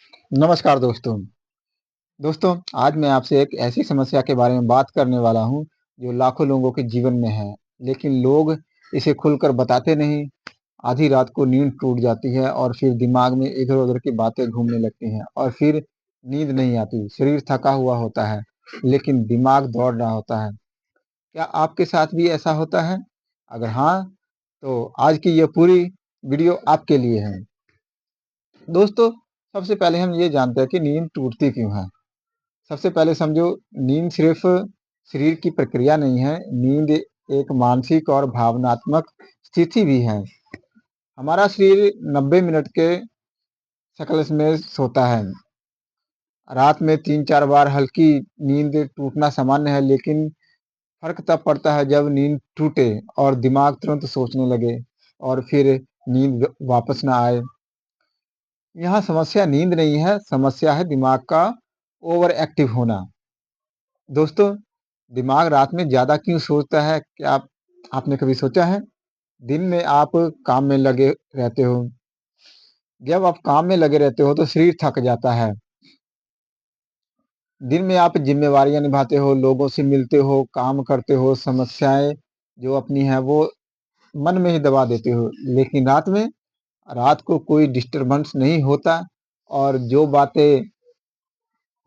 नमस्कार दोस्तों। दोस्तों, आज मैं आपसे एक ऐसी समस्या के बारे में बात करने वाला हूँ, जो लाखों लोगों के जीवन में है, लेकिन लोग इसे खुलकर बताते नहीं। आधी रात को नींद टूट जाती है और फिर दिमाग में इधर-उधर की बातें घूमने लगती हैं और फिर नींद नहीं आती। शरीर थका हुआ होता है, लेकिन दिमाग दौड़ रहा होता है। क्या आपके साथ भी ऐसा होता है? अगर हाँ, तो आज की यह पूरी वीडियो आपके लिए है। दोस्तों, सबसे पहले हम ये जानते हैं कि नींद टूटती क्यों है। सबसे पहले समझो, नींद सिर्फ शरीर की प्रक्रिया नहीं है, नींद एक मानसिक और भावनात्मक स्थिति भी है। हमारा शरीर 90 मिनट के साइकिल्स में सोता है। रात में 3-4 बार हल्की नींद टूटना सामान्य है, लेकिन फ़र्क तब पड़ता है जब नींद टूटे और दिमाग तुरंत सोचने लगे और फिर नींद वापस ना आए। यहाँ समस्या नींद नहीं है, समस्या है दिमाग का ओवर एक्टिव होना। दोस्तों, दिमाग रात में ज़्यादा क्यों सोचता है? क्या आपने कभी सोचा है? दिन में आप काम में लगे रहते हो। जब आप काम में लगे रहते हो तो शरीर थक जाता है। दिन में आप ज़िम्मेवारियाँ निभाते हो, लोगों से मिलते हो, काम करते हो, समस्याएँ जो अपनी हैं वो मन में ही दबा देते हो। लेकिन रात को कोई डिस्टर्बेंस नहीं होता और जो बातें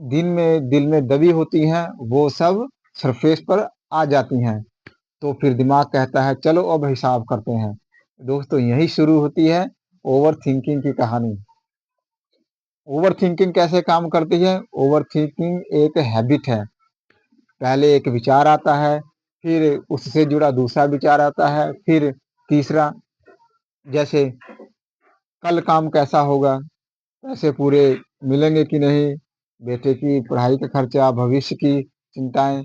दिन में दिल में दबी होती हैं, वो सब सरफेस पर आ जाती हैं। तो फिर दिमाग कहता है चलो अब हिसाब करते हैं। दोस्तों, यही शुरू होती है ओवर थिंकिंग की कहानी। ओवर थिंकिंग कैसे काम करती है? ओवर थिंकिंग एक हैबिट है। पहले एक विचार आता है, फिर उससे जुड़ा दूसरा विचार आता है, फिर तीसरा। जैसे कल काम कैसा होगा, पैसे पूरे मिलेंगे कि नहीं, बेटे की पढ़ाई का खर्चा, भविष्य की चिंताएं,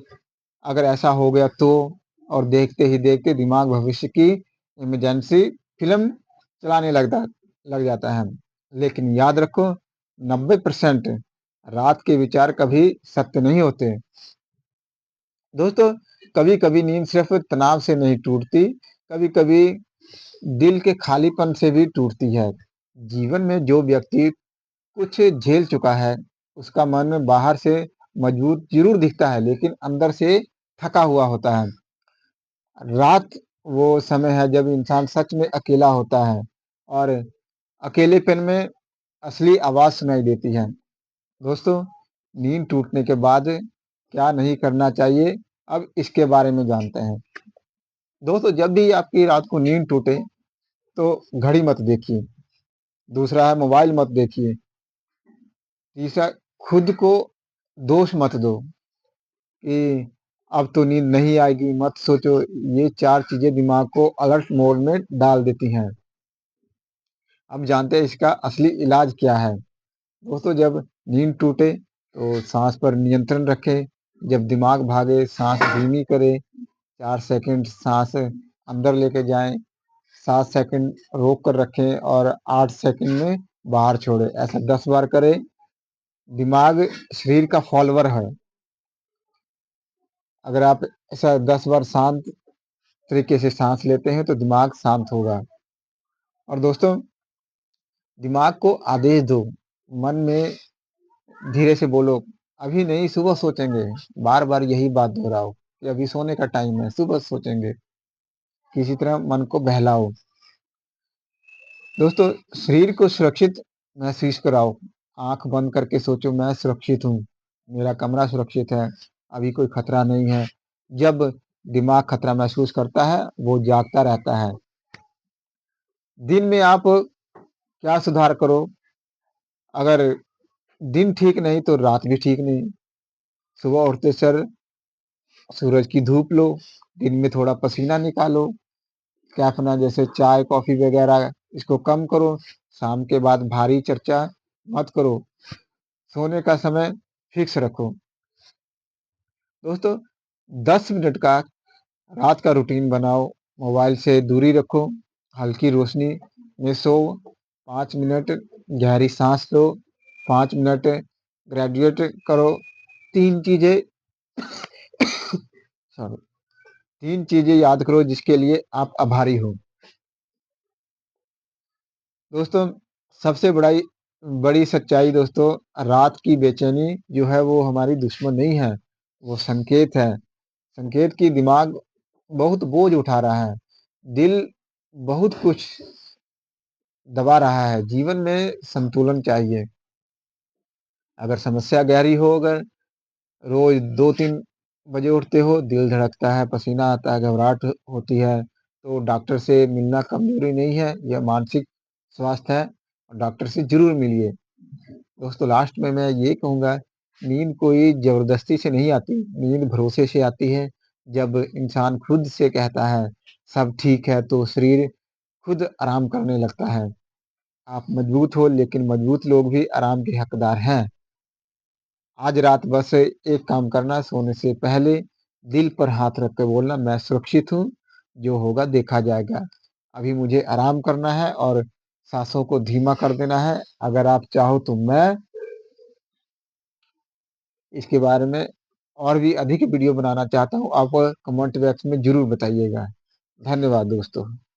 अगर ऐसा हो गया तो। और देखते ही देखते दिमाग भविष्य की इमरजेंसी फिल्म चलाने लग जाता है। लेकिन याद रखो, 90% रात के विचार कभी सत्य नहीं होते। दोस्तों, कभी कभी नींद सिर्फ तनाव से नहीं टूटती, कभी कभी दिल के खालीपन से भी टूटती है। जीवन में जो व्यक्ति कुछ झेल चुका है, उसका मन बाहर से मजबूत जरूर दिखता है, लेकिन अंदर से थका हुआ होता है। रात वो समय है जब इंसान सच में अकेला होता है और अकेलेपन में असली आवाज़ सुनाई देती है। दोस्तों, नींद टूटने के बाद क्या नहीं करना चाहिए, अब इसके बारे में जानते हैं। दोस्तों, जब भी आपकी रात को नींद टूटे, तो घड़ी मत देखिए। दूसरा है, मोबाइल मत देखिए। तीसरा, खुद को दोष मत दो कि अब तो नींद नहीं आएगी, मत सोचो। ये 4 चीज़ें दिमाग को अलर्ट मोड में डाल देती हैं। अब जानते हैं इसका असली इलाज क्या है। दोस्तों, जब नींद टूटे तो सांस पर नियंत्रण रखें। जब दिमाग भागे, सांस धीमी करें। 4 सेकंड सांस अंदर लेके जाएं, 7 सेकंड रोक कर रखें और 8 सेकंड में बाहर छोड़ें। ऐसा 10 बार करें। दिमाग शरीर का फॉलोअर है। अगर आप ऐसा 10 बार शांत तरीके से सांस लेते हैं तो दिमाग शांत होगा। और दोस्तों, दिमाग को आदेश दो। मन में धीरे से बोलो, अभी नहीं, सुबह सोचेंगे। बार बार यही बात दोहराओ कि अभी सोने का टाइम है, सुबह सोचेंगे। किसी तरह मन को बहलाओ। दोस्तों, शरीर को सुरक्षित महसूस कराओ। आंख बंद करके सोचो, मैं सुरक्षित हूँ, मेरा कमरा सुरक्षित है, अभी कोई खतरा नहीं है। जब दिमाग खतरा महसूस करता है, वो जागता रहता है। दिन में आप क्या सुधार करो? अगर दिन ठीक नहीं तो रात भी ठीक नहीं। सुबह उठते सर सूरज की धूप लो, दिन में थोड़ा पसीना निकालो। कैफ़ीन जैसे चाय, कॉफ़ी वगैरह इसको कम करो। शाम के बाद भारी चर्चा मत करो। सोने का समय फिक्स रखो। दोस्तों, 10 मिनट का रात का रूटीन बनाओ। मोबाइल से दूरी रखो। हल्की रोशनी में सो। 5 मिनट गहरी सांस लो। 5 मिनट ग्रेजुएट करो। 3 चीज़ें सॉरी 3 चीज़ें याद करो जिसके लिए आप आभारी हो। दोस्तों, सबसे बड़ा बड़ी सच्चाई दोस्तों, रात की बेचैनी जो है वो हमारी दुश्मन नहीं है, वो संकेत है। संकेत कि दिमाग बहुत बोझ उठा रहा है, दिल बहुत कुछ दबा रहा है, जीवन में संतुलन चाहिए। अगर समस्या गहरी हो, अगर रोज़ 2-3 बजे उठते हो, दिल धड़कता है, पसीना आता है, घबराहट होती है, तो डॉक्टर से मिलना कमज़ोरी नहीं है, यह मानसिक स्वास्थ्य है। और डॉक्टर से ज़रूर मिलिए। दोस्तों लास्ट में मैं ये कहूँगा, नींद कोई ज़बरदस्ती से नहीं आती, नींद भरोसे से आती है। जब इंसान खुद से कहता है, सब ठीक है, तो शरीर खुद आराम करने लगता है। आप मजबूत हो, लेकिन मजबूत लोग भी आराम के हकदार हैं। आज रात बस एक काम करना, सोने से पहले दिल पर हाथ रख के बोलना, मैं सुरक्षित हूँ, जो होगा देखा जाएगा। अभी मुझे आराम करना है और साँसों को धीमा कर देना है। अगर आप चाहो तो मैं इसके बारे में और भी अधिक वीडियो बनाना चाहता हूँ, आप कमेंट बॉक्स में ज़रूर बताइएगा। धन्यवाद दोस्तों।